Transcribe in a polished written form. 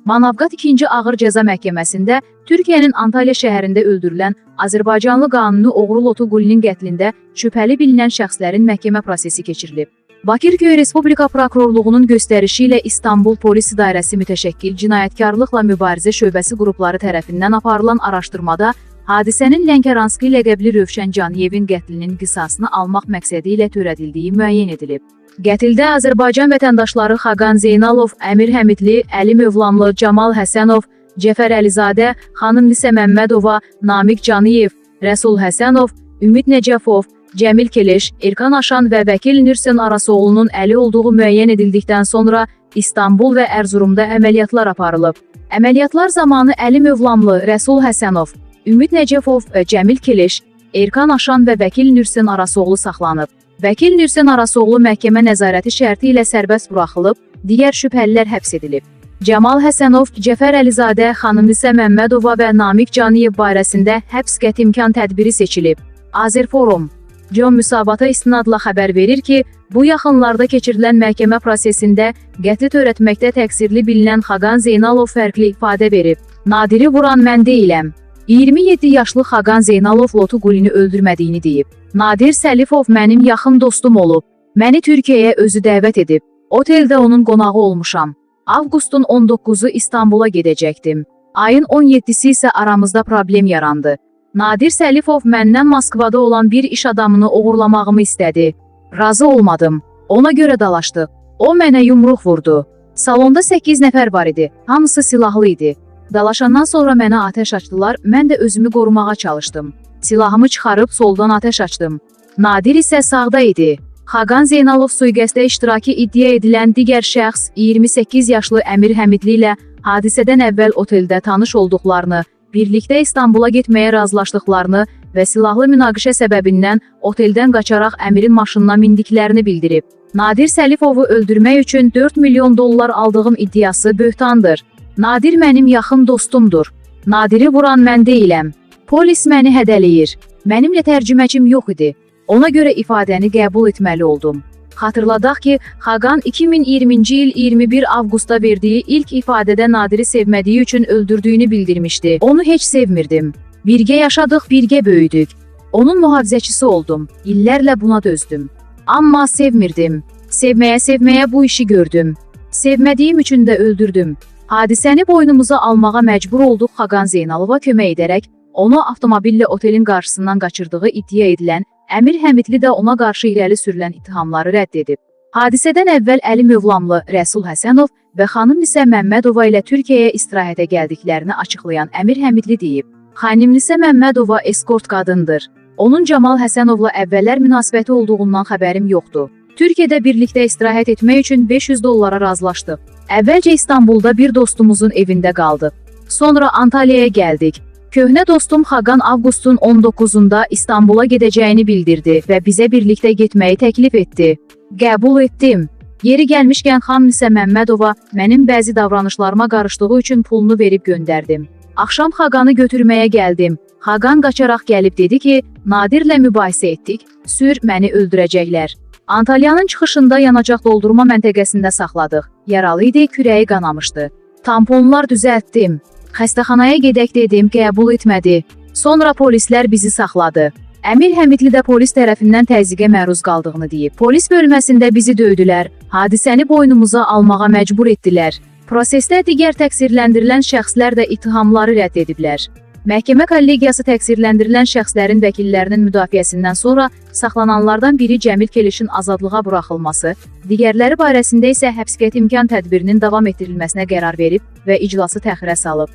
Manavgat 2-ci Ağır Cəza Məhkəməsində Türkiyənin Antalya şəhərində öldürülən Azərbaycanlı qanuni oğru Lotu Qulinin qətlində şübhəli bilinən şəxslərin məhkəmə prosesi keçirilib. Bakırköy Respublika Prokurorluğunun göstərişi ilə İstanbul Polis İdarəsi mütəşəkkil Cinayətkarlıqla Mübarizə Şöbəsi qrupları tərəfindən aparılan araşdırmada hadisənin Lənkəranski ləqəbli Rövşən Caniyevin qətlinin qisasını almaq məqsədi ilə törədildiyi müəyyən edilib. Qətildə Azərbaycan vətəndaşları Xaqan Zeynalov, Əmir Həmidli, Əli Mövlamlı, Camal Həsənov, Cəfər Əlizadə, Xanım Nisə Məmmədova, Namiq Caniyev, Rəsul Həsənov, Ümid Nəcəfov, Cəmil Keleş, Erkan Aşan və Vəkil Nürsən Arasoğlu'nun əli olduğu müəyyən edildikdən sonra İstanbul və Ərzurumda əməliyyatlar aparılıb. Əməliyyatlar zamanı Əli Mövlamlı, Rəsul Həsənov, Ümid Nəcəfov və Cəmil Keleş, Erkan Aşan və Vəkil Nürsən Arasoğlu saxlanıb. Vəkil Nürsən Arasoğlu məhkəmə nəzarəti şərti ilə sərbəst buraxılıb, digər şübhəlilər həbs edilib. Camal Həsənov, Cəfər Əlizadə, Xanım Nisə Məmmədova və Namiq Caniyev barəsində həbs qətimkan tədbiri seçilib. Azərforum Con Müsabata istinadla xəbər verir ki, bu yaxınlarda keçirilən məhkəmə prosesində qətli törətməkdə təqsirli bilinən Xaqan Zeynalov fərqli ifadə verib. Nadiri vuran mən deyiləm. 27 yaşlı Xaqan Zeynalov Lotu Qulini öldürmədiyini deyib. Nadir Səlifov mənim yaxın dostum olub. Məni Türkiyəyə özü dəvət edib. Oteldə onun qonağı olmuşam. Avqustun 19-u İstanbula gedəcəkdim. Ayın 17-si isə aramızda problem yarandı. Nadir Səlifov məndən Moskvada olan bir iş adamını oğurlamağımı istədi. Razı olmadım. Ona görə dalaşdıq. O mənə yumruq vurdu. Salonda 8 nəfər var idi. Hamısı silahlı idi. Dalaşandan sonra mənə atəş açdılar. Mən də özümü qorumağa çalışdım. Silahımı çıxarıb soldan atəş açdım. Nadir isə sağda idi. Xaqan Zeynalov sui-qəsdə iştiraki iddia edilən digər şəxs 28 yaşlı Əmir Həmidli ilə hadisədən əvvəl oteldə tanış olduqlarını, birlikdə İstanbula getməyə razılaşdıqlarını və silahlı münaqişə səbəbindən oteldən qaçaraq Əmirin maşınına mindiklərini bildirib. Nadir Səlifovu öldürmək üçün 4 milyon dollar aldığım iddiası böhtandır. Nadir mənim yaxın dostumdur. Nadiri vuran mən deyiləm. Polis məni hədələyir. Mənimlə tərcüməçim yox idi. Ona görə ifadəni qəbul etməli oldum. Xatırladaq ki, Xaqan 2020-ci il 21 avqustda verdiyi ilk ifadədə Nadiri sevmədiyi üçün öldürdüyünü bildirmişdi. Onu heç sevmirdim. Birgə yaşadıq, birgə böyüdük. Onun mühafizəçisi oldum. İllərlə buna dözdüm. Amma sevmirdim. Sevməyə bu işi gördüm. Sevmədiyim üçün də öldürdüm. Hadisəni boynumuza almağa məcbur olduq Xaqan Zeynalova kömək edərək, onu avtomobillə otelin qarşısından qaçırdığı iddia edilən Əmir Həmidli də ona qarşı irəli sürülən ittihamları rədd edib. Hadisədən əvvəl Əli Mövlamlı, Rəsul Həsənov və Xanım Nisə Məmmədova ilə Türkiyəyə istirahətə gəldiklərini açıqlayan Əmir Həmidli deyib. Xanım Nisə Məmmədova eskort qadındır. Onun Camal Həsənovla əvvəllər münasibəti olduğundan xəbərim yoxdur. Türkiyədə birlikdə istirahət etmək üçün 500 dollara razılaşdıq. Əvvəlcə İstanbulda bir dostumuzun evində qaldıq. Sonra Antalyaya gəldik. Köhnə dostum Xaqan avqustun 19-unda İstanbula gedəcəyini bildirdi və bizə birlikdə getməyi təklif etdi. Qəbul etdim. Yeri gəlmişkən Xanım Nisə Məmmədova mənim bəzi davranışlarıma qarışdığı üçün pulunu verib göndərdim. Axşam Xaqanı götürməyə gəldim. Xaqan qaçaraq gəlib dedi ki, Nadirlə mübahisə etdik, sür məni öldürəcəklər. Antalyanın çıxışında yanacaq doldurma məntəqəsində saxladıq. Yaralı idi, kürəyi qanamışdı. Tamponlar düzəltdim. Xəstəxanaya gedək dedim, qəbul etmədi. Sonra polislər bizi saxladı. Əmir Həmidli də polis tərəfindən təzyiqə məruz qaldığını deyib. Polis bölməsində bizi döydülər, hadisəni boynumuza almağa məcbur etdilər. Prosesdə digər təqsirləndirilən şəxslər də ittihamları rədd ediblər. Məhkəmə kollegiyası təqsirləndirilən şəxslərin vəkillərinin müdafiəsindən sonra saxlananlardan biri Cəmil Keleşin azadlığa buraxılması, digərləri barəsində isə həbs qətimkan tədbirinin davam etdirilməsinə qərar verib və iclası təxirə salıb.